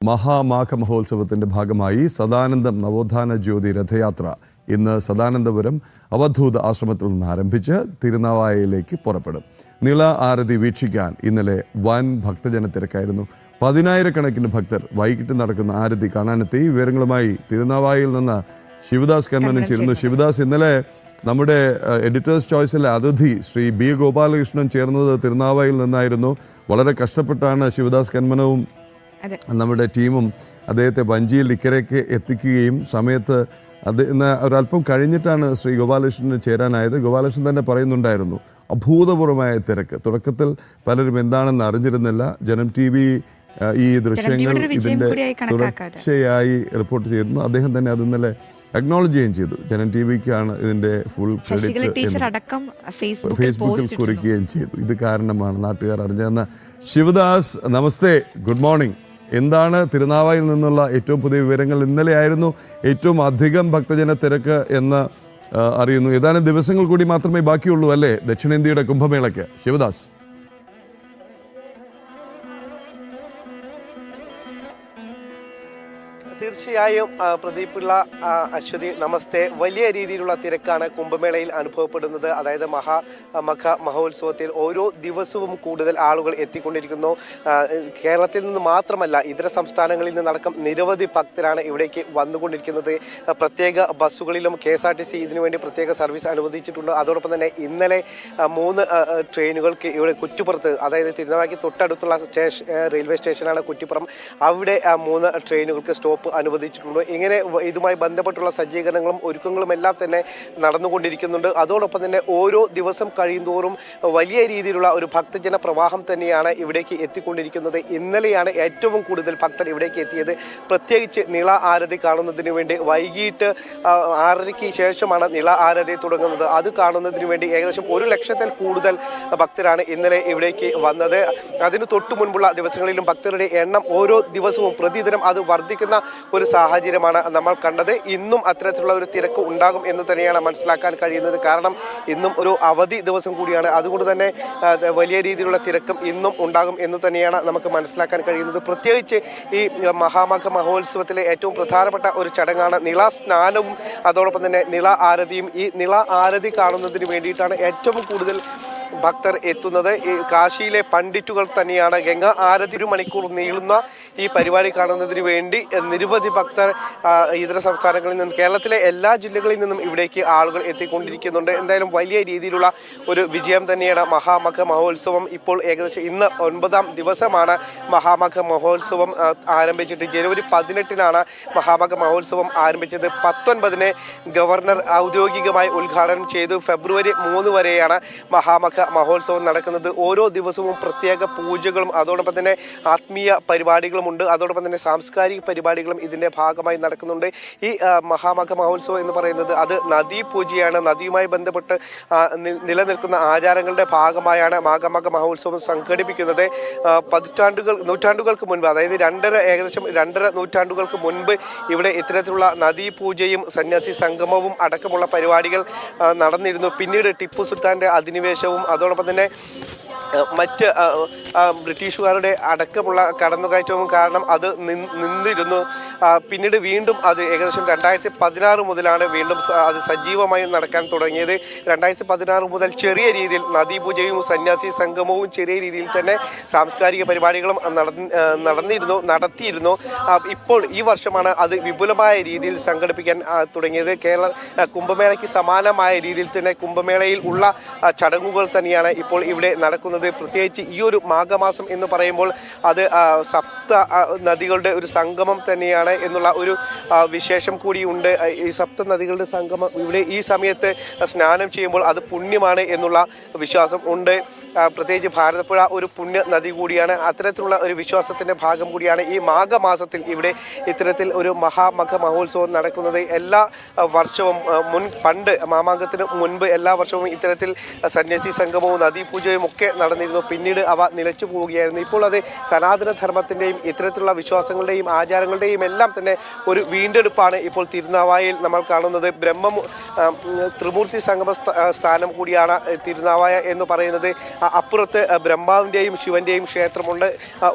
മഹാമാഘ മഹോത്സവത്തിൻ്റെ ഭാഗമായി സദാനന്ദം നവോത്ഥാന ജ്യോതി രഥയാത്ര ഇന്ന് സദാനന്ദപുരം അവധൂത ആശ്രമത്തിൽ നിന്ന് ആരംഭിച്ച് തിരുനാവായയിലേക്ക് പുറപ്പെടും. നിള ആരതി വീക്ഷിക്കാൻ ഇന്നലെ വൻ ഭക്തജന തിരക്കായിരുന്നു. 10,000-കണക്കിന് ഭക്തർ വൈകിട്ട് നടക്കുന്ന ആരതി കാണാനെത്തി. വിവരങ്ങളുമായി തിരുനാവായയിൽ നിന്ന് ശിവദാസ് കന്മനം ചേരുന്നു. ശിവദാസ്, ഇന്നലെ നമ്മുടെ എഡിറ്റേഴ്സ് ചോയ്സിലെ അതിഥി ശ്രീ ബി ഗോപാലകൃഷ്ണൻ ചേർന്നത് തിരുനാവായയിൽ നിന്നായിരുന്നു. വളരെ കഷ്ടപ്പെട്ടാണ് ശിവദാസ് കന്മനവും നമ്മുടെ ടീമും അദ്ദേഹത്തെ വഞ്ചിയിൽ ഇക്കരയ്ക്ക് എത്തിക്കുകയും സമയത്ത് ഇന്ന് ഒരല്പം കഴിഞ്ഞിട്ടാണ് ശ്രീ ഗോപാലകൃഷ്ണന് ചേരാനായത്. ഗോപാലകൃഷ്ണൻ തന്നെ പറയുന്നുണ്ടായിരുന്നു, അഭൂതപൂർവമായ തിരക്ക്. തുടക്കത്തിൽ പലരും എന്താണെന്ന് അറിഞ്ഞിരുന്നില്ല. ജനം TV ഈ ദൃശ്യങ്ങൾ ഇതിൻ്റെ തുടർച്ചയായി റിപ്പോർട്ട് ചെയ്യുന്നു. അദ്ദേഹം തന്നെ അത് ഇന്നലെ അക്നോളജ് ചെയ്യുകയും ചെയ്തു. ജനം TVക്കാണ് ഇതിൻ്റെ ഫുൾ ഫേസ്ബുക്കിൽ കുറിക്കുകയും ചെയ്തു. ഇത് കാരണമാണ് നാട്ടുകാർ അറിഞ്ഞതെന്ന്. ശിവദാസ്, നമസ്തേ, ഗുഡ് മോർണിംഗ്. എന്താണ് തിരുനാവായിൽ നിന്നുള്ള ഏറ്റവും പുതിയ വിവരങ്ങൾ? ഇന്നലെയായിരുന്നു ഏറ്റവും അധികം ഭക്തജന തിരക്ക് എന്ന് അറിയുന്നു. ഏതാനും ദിവസങ്ങൾ കൂടി മാത്രമേ ബാക്കിയുള്ളൂ അല്ലേ ദക്ഷിണേന്ത്യയുടെ കുംഭമേളയ്ക്ക്? ശിവദാസ്. തീർച്ചയായും പ്രദീപുള്ള, അശ്വതി, നമസ്തേ. വലിയ രീതിയിലുള്ള തിരക്കാണ് കുംഭമേളയിൽ അനുഭവപ്പെടുന്നത്. അതായത് മഹാമഘ മഹോത്സവത്തിൽ ഓരോ ദിവസവും കൂടുതൽ ആളുകൾ എത്തിക്കൊണ്ടിരിക്കുന്നു. കേരളത്തിൽ നിന്ന് മാത്രമല്ല, ഇതര സംസ്ഥാനങ്ങളിൽ നിന്നടക്കം നിരവധി ഭക്തരാണ് ഇവിടേക്ക് വന്നുകൊണ്ടിരിക്കുന്നത്. പ്രത്യേക ബസ്സുകളിലും KSRTC ഇതിനുവേണ്ടി പ്രത്യേക സർവീസ് അനുവദിച്ചിട്ടുണ്ട്. അതോടൊപ്പം തന്നെ ഇന്നലെ 3 ട്രെയിനുകൾക്ക് ഇവിടെ കുറ്റിപ്പുറത്ത്, അതായത് തിരുനാവായ്ക്ക് തൊട്ടടുത്തുള്ള റെയിൽവേ സ്റ്റേഷനാണ് കുറ്റിപ്പുറം, അവിടെ 3 ട്രെയിനുകൾക്ക് സ്റ്റോപ്പ് അനുവദിച്ചിട്ടുണ്ട്. ഇങ്ങനെ ഇതുമായി ബന്ധപ്പെട്ടുള്ള സജ്ജീകരണങ്ങളും ഒരുക്കങ്ങളും എല്ലാം തന്നെ നടന്നുകൊണ്ടിരിക്കുന്നുണ്ട്. അതോടൊപ്പം തന്നെ ഓരോ ദിവസം കഴിയുന്തോറും വലിയ രീതിയിലുള്ള ഒരു ഭക്തജന പ്രവാഹം തന്നെയാണ് ഇവിടേക്ക് എത്തിക്കൊണ്ടിരിക്കുന്നത്. ഇന്നലെയാണ് ഏറ്റവും കൂടുതൽ ഭക്തർ ഇവിടേക്ക് എത്തിയത്. പ്രത്യേകിച്ച് നിള ആരതി കാണുന്നതിന് വേണ്ടി വൈകിട്ട് 6:30-ക്ക് ശേഷമാണ് നിള ആരതി തുടങ്ങുന്നത്. അത് കാണുന്നതിന് വേണ്ടി ഏകദേശം 1 ലക്ഷത്തിൽ കൂടുതൽ ഭക്തരാണ് ഇന്നലെ ഇവിടേക്ക് വന്നത്. അതിന് തൊട്ടു മുൻപുള്ള ദിവസങ്ങളിലും ഭക്തരുടെ എണ്ണം ഓരോ ദിവസവും പ്രതിദിനം അത് വർദ്ധിക്കുന്ന ഒരു സാഹചര്യമാണ് നമ്മൾ കണ്ടത്. ഇന്നും അത്തരത്തിലുള്ള ഒരു തിരക്ക് ഉണ്ടാകും എന്ന് തന്നെയാണ് മനസ്സിലാക്കാൻ കഴിയുന്നത്. കാരണം ഇന്നും ഒരു അവധി ദിവസം കൂടിയാണ്. അതുകൊണ്ട് തന്നെ വലിയ രീതിയിലുള്ള തിരക്കും ഇന്നും ഉണ്ടാകും എന്ന് തന്നെയാണ് നമുക്ക് മനസ്സിലാക്കാൻ കഴിയുന്നത്. പ്രത്യേകിച്ച് ഈ മഹാമഘ മഹോത്സവത്തിലെ ഏറ്റവും പ്രധാനപ്പെട്ട ഒരു ചടങ്ങാണ് നിള സ്നാനവും അതോടൊപ്പം തന്നെ നിള ആരതിയും. ഈ നിള ആരതി കാണുന്നതിന് വേണ്ടിയിട്ടാണ് ഏറ്റവും കൂടുതൽ ഭക്തർ എത്തുന്നത്. ഈ കാശിയിലെ പണ്ഡിറ്റുകൾ തന്നെയാണ് ഗംഗ ആരതി 1 മണിക്കൂർ നീളുന്ന ഈ പരിപാടി കാണുന്നതിന് വേണ്ടി നിരവധി ഭക്തർ ഇതര സംസ്ഥാനങ്ങളിൽ നിന്നും കേരളത്തിലെ എല്ലാ ജില്ലകളിൽ നിന്നും ഇവിടേക്ക് ആളുകൾ എത്തിക്കൊണ്ടിരിക്കുന്നുണ്ട്. എന്തായാലും വലിയ രീതിയിലുള്ള ഒരു വിജയം തന്നെയാണ് മഹാമഘ മഹോത്സവം. ഇപ്പോൾ ഏകദേശം ഇന്ന് 9ാം ദിവസമാണ് മഹാമഘ മഹോത്സവം ആരംഭിച്ചിട്ട്. ജനുവരി 18-നാണ് മഹാമഘ മഹോത്സവം ആരംഭിച്ചത്. 19-ന് ഗവർണർ ഔദ്യോഗികമായി ഉദ്ഘാടനം ചെയ്തു. ഫെബ്രുവരി 3 വരെയാണ് മഹാമഘ മഹോത്സവം നടക്കുന്നത്. ഓരോ ദിവസവും പ്രത്യേക പൂജകളും അതോടൊപ്പം തന്നെ ആത്മീയ പരിപാടികളും ഉണ്ട്. അതോടൊപ്പം തന്നെ സാംസ്കാരിക പരിപാടികളും ഇതിൻ്റെ ഭാഗമായി നടക്കുന്നുണ്ട്. ഈ മഹാമഘ മഹോത്സവം എന്ന് പറയുന്നത് അത് നദീ പൂജയാണ്. നദിയുമായി ബന്ധപ്പെട്ട് നിലനിൽക്കുന്ന ആചാരങ്ങളുടെ ഭാഗമായാണ് മഹാമഘ മഹോത്സവം സംഘടിപ്പിക്കുന്നത്. നൂറ്റാണ്ടുകൾക്ക് മുൻപ്, അതായത് ഏകദേശം 2.5 നൂറ്റാണ്ടുകൾക്ക് മുൻപ് ഇവിടെ ഇത്തരത്തിലുള്ള നദീ പൂജയും സന്യാസി സംഗമവും അടക്കമുള്ള പരിപാടികൾ നടന്നിരുന്നു. പിന്നീട് ടിപ്പു സുൽത്താൻ്റെ അധിനിവേശവും അതോടൊപ്പം തന്നെ മറ്റ് ബ്രിട്ടീഷുകാരുടെ അടക്കമുള്ള കടന്നുകയറ്റവും കാരണം അത് നിന്നിരുന്നു. പിന്നീട് വീണ്ടും അത് ഏകദേശം 2016 മുതലാണ് വീണ്ടും അത് സജീവമായി നടക്കാൻ തുടങ്ങിയത്. 2016 മുതൽ ചെറിയ രീതിയിൽ നദീപൂജയും സന്യാസി സംഗമവും ചെറിയ രീതിയിൽ തന്നെ സാംസ്കാരിക പരിപാടികളും നടത്തിയിരുന്നു. ഇപ്പോൾ ഈ വർഷമാണ് അത് വിപുലമായ രീതിയിൽ സംഘടിപ്പിക്കാൻ തുടങ്ങിയത്. കുംഭമേളയ്ക്ക് സമാനമായ രീതിയിൽ തന്നെ കുംഭമേളയിൽ ഉള്ള ചടങ്ങുകൾ തന്നെയാണ് ഇപ്പോൾ ഇവിടെ നടക്കുന്നത്. പ്രത്യേകിച്ച് ഈ ഒരു മാഘമാസം എന്ന് പറയുമ്പോൾ അത് 7 നദികളുടെ ഒരു സംഗമം തന്നെയാണ് എന്നുള്ള ഒരു വിശേഷം കൂടിയുണ്ട്. ഈ 7 നദികളുടെ സംഗമം ഇവിടെ ഈ സമയത്ത് സ്നാനം ചെയ്യുമ്പോൾ അത് പുണ്യമാണ് എന്നുള്ള വിശ്വാസം ഉണ്ട്. പ്രത്യേകിച്ച് ഭാരതപ്പുഴ ഒരു പുണ്യ നദി കൂടിയാണ്. അത്തരത്തിലുള്ള ഒരു വിശ്വാസത്തിൻ്റെ ഭാഗം കൂടിയാണ് ഈ മാഘമാസത്തിൽ ഇവിടെ ഇത്തരത്തിൽ ഒരു മഹാമഘ മഹോത്സവം നടക്കുന്നത്. എല്ലാ വർഷവും പണ്ട് മാമാങ്കത്തിന് മുൻപ് എല്ലാ വർഷവും ഇത്തരത്തിൽ സന്യാസി സംഗമവും നദീപൂജയും ഒക്കെ നടന്നിരുന്നു. പിന്നീട് അവ നിലച്ചു പോവുകയായിരുന്നു. ഇപ്പോൾ അത് സനാതനധർമ്മത്തിൻ്റെയും ഇത്തരത്തിലുള്ള വിശ്വാസങ്ങളുടെയും ആചാരങ്ങളുടെയും എല്ലാം തന്നെ ഒരു വീണ്ടെടുപ്പാണ് ഇപ്പോൾ തിരുനാവായയിൽ നമ്മൾ കാണുന്നത്. ത്രിമൂർത്തി സംഗമ സ്ഥാനം കൂടിയാണ് തിരുനാവായ എന്ന് പറയുന്നത്. അപ്പുറത്ത് ബ്രഹ്മാവിൻ്റെയും ശിവന്റെയും ക്ഷേത്രമുണ്ട്,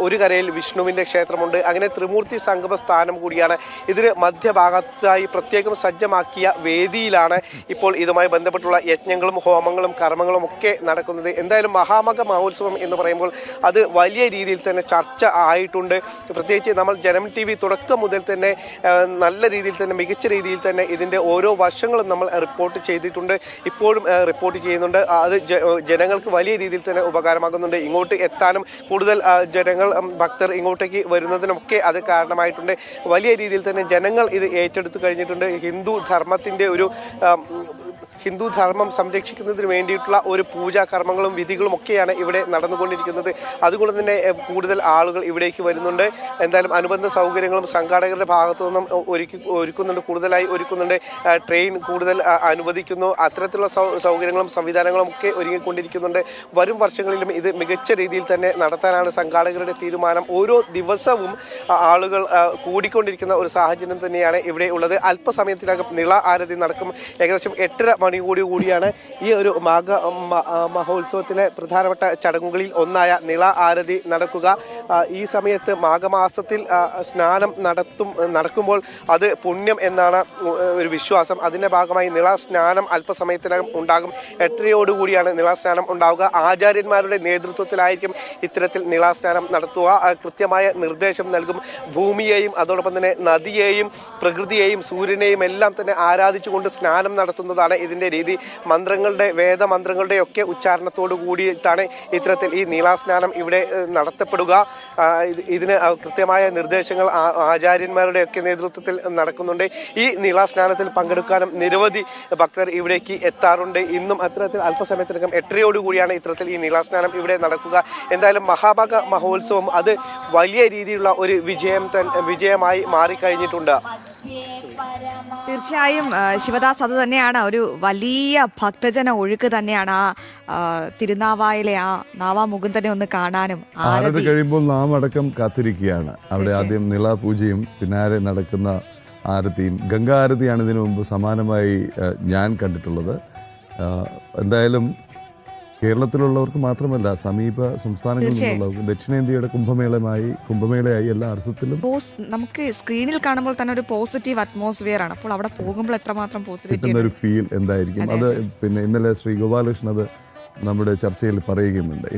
ഒരു കരയിൽ വിഷ്ണുവിൻ്റെ ക്ഷേത്രമുണ്ട്. അങ്ങനെ ത്രിമൂർത്തി സംഗമ സ്ഥാനം കൂടിയാണ്. ഇതിന് മധ്യഭാഗത്തായി പ്രത്യേകം സജ്ജമാക്കിയ വേദിയിലാണ് ഇപ്പോൾ ഇതുമായി ബന്ധപ്പെട്ടുള്ള യജ്ഞങ്ങളും ഹോമങ്ങളും കർമ്മങ്ങളും ഒക്കെ നടക്കുന്നത്. എന്തായാലും മഹാമക മഹോത്സവം എന്ന് പറയുമ്പോൾ അത് വലിയ രീതിയിൽ തന്നെ ചർച്ച ആയിട്ടുണ്ട്. പ്രത്യേകിച്ച് നമ്മൾ ജനം TV തുടക്കം മുതൽ തന്നെ നല്ല രീതിയിൽ തന്നെ മികച്ച രീതിയിൽ തന്നെ ഇതിൻ്റെ ഓരോ വശങ്ങളും നമ്മൾ റിപ്പോർട്ട് ചെയ്തിട്ടുണ്ട്, ഇപ്പോഴും റിപ്പോർട്ട് ചെയ്യുന്നുണ്ട്. അത് ജനങ്ങൾക്ക് വലിയ രീതിയിൽ തന്നെ ഉപകാരമാകുന്നുണ്ട്. ഇങ്ങോട്ട് എത്താനും കൂടുതൽ ജനങ്ങൾ ഭക്തർ ഇങ്ങോട്ടേക്ക് വരുന്നതിനൊക്കെ അത് കാരണമായിട്ടുണ്ട്. വലിയ രീതിയിൽ തന്നെ ജനങ്ങൾ ഇത് ഏറ്റെടുത്തു കഴിഞ്ഞിട്ടുണ്ട്. ഹിന്ദു ധർമ്മം സംരക്ഷിക്കുന്നതിന് വേണ്ടിയിട്ടുള്ള ഒരു പൂജാ കർമ്മങ്ങളും വിധികളും ഒക്കെയാണ് ഇവിടെ നടന്നുകൊണ്ടിരിക്കുന്നത്. അതുകൊണ്ട് തന്നെ കൂടുതൽ ആളുകൾ ഇവിടേക്ക് വരുന്നുണ്ട്. എന്തായാലും അനുബന്ധ സൗകര്യങ്ങളും സംഘാടകരുടെ ഭാഗത്തു നിന്നും ഒരുക്കുന്നുണ്ട്, കൂടുതലായി ഒരുക്കുന്നുണ്ട്. ട്രെയിൻ കൂടുതൽ അനുവദിക്കുന്നു. അത്തരത്തിലുള്ള സൗകര്യങ്ങളും സംവിധാനങ്ങളും ഒക്കെ ഒരുങ്ങിക്കൊണ്ടിരിക്കുന്നുണ്ട്. വരും വർഷങ്ങളിലും ഇത് മികച്ച രീതിയിൽ തന്നെ നടത്താനാണ് സംഘാടകരുടെ തീരുമാനം. ഓരോ ദിവസവും ആളുകൾ കൂടിക്കൊണ്ടിരിക്കുന്ന ഒരു സാഹചര്യം തന്നെയാണ് ഇവിടെ ഉള്ളത്. അല്പസമയത്തിനകം നിള ആരതി നടക്കും. ഏകദേശം 8:30 മണിയോടുകൂടിയാണ് ഈ ഒരു മഹോത്സവത്തിലെ പ്രധാനപ്പെട്ട ചടങ്ങുകളിൽ ഒന്നായ നിള ആരതി നടക്കുക. ഈ സമയത്ത് മാഘമാസത്തിൽ സ്നാനം നടക്കുമ്പോൾ അത് പുണ്യം എന്നാണ് ഒരു വിശ്വാസം. അതിൻ്റെ ഭാഗമായി നിള സ്നാനം അല്പസമയത്തിനകം ഉണ്ടാകും. 8:30 നിള സ്നാനം ഉണ്ടാവുക. ആചാര്യന്മാരുടെ നേതൃത്വത്തിലായിരിക്കും ഇത്തരത്തിൽ നിള സ്നാനം നടത്തുക. കൃത്യമായ നിർദ്ദേശം നൽകും. ഭൂമിയെയും അതോടൊപ്പം തന്നെ നദിയെയും പ്രകൃതിയെയും സൂര്യനെയും എല്ലാം തന്നെ ആരാധിച്ചുകൊണ്ട് സ്നാനം നടത്തുന്നതാണ് ഇതിൻ്റെ രീതി. വേദമന്ത്രങ്ങളുടെ ഒക്കെ ഉച്ചാരണത്തോടു കൂടിയിട്ടാണ് ഇത്തരത്തിൽ ഈ നീളാസ്നാനം ഇവിടെ നടത്തപ്പെടുക. ഇതിന് കൃത്യമായ നിർദ്ദേശങ്ങൾ ആചാര്യന്മാരുടെ ഒക്കെ നേതൃത്വത്തിൽ നടക്കുന്നുണ്ട്. ഈ നീളാസ്നാനത്തിൽ പങ്കെടുക്കാനും നിരവധി ഭക്തർ ഇവിടേക്ക് എത്താറുണ്ട്. ഇന്നും അത്തരത്തിൽ അല്പസമയത്തിനകം 8:30 ഇത്തരത്തിൽ ഈ നീളാസ്നാനം ഇവിടെ നടക്കുക. എന്തായാലും മഹാമക മഹോത്സവം അത് വലിയ രീതിയിലുള്ള ഒരു വിജയമായി മാറിക്കഴിഞ്ഞിട്ടുണ്ട്. തീർച്ചയായും ശിവദാസ്, അത് തന്നെയാണ് ഒരു വലിയ ഭക്തജന ഒഴുക്ക് തന്നെയാണ് ആ തിരുനാവായിലെ ആ നാവാമുകുന്ദനെ ഒന്ന് കാണാനും. ആരതി കഴിയുമ്പോൾ നാം അടക്കം കാത്തിരിക്കുകയാണ്. അവിടെ ആദ്യം നിള പൂജയും പിന്നാലെ നടക്കുന്ന ആരതിയും. ഗംഗാ ആരതിയാണ് ഇതിനു മുമ്പ് സമാനമായി ഞാൻ കണ്ടിട്ടുള്ളത്. എന്തായാലും കേരളത്തിലുള്ളവർക്ക് മാത്രമല്ല, സമീപ സംസ്ഥാനങ്ങളിൽ നിന്നുള്ളവർക്ക് ദക്ഷിണേന്ത്യയുടെ കുംഭമേളയായി എല്ലാ അർത്ഥത്തിലും നമുക്ക് സ്ക്രീനിൽ കാണുമ്പോൾ തന്നെ ഒരു പോസിറ്റീവ് അറ്റ്മോസ്ഫിയർ ആണ്. അപ്പോൾ അവിടെ പോകുമ്പോൾ എത്രമാത്രം പോസിറ്റീവ് ഒരു ഫീൽ എന്തായിരിക്കും അത്. പിന്നെ ഇന്നലെ ശ്രീ ഗോപാലകൃഷ്ണൻ അത് നമ്മുടെ ചർച്ചയിൽ പറയുകയുമുണ്ട്.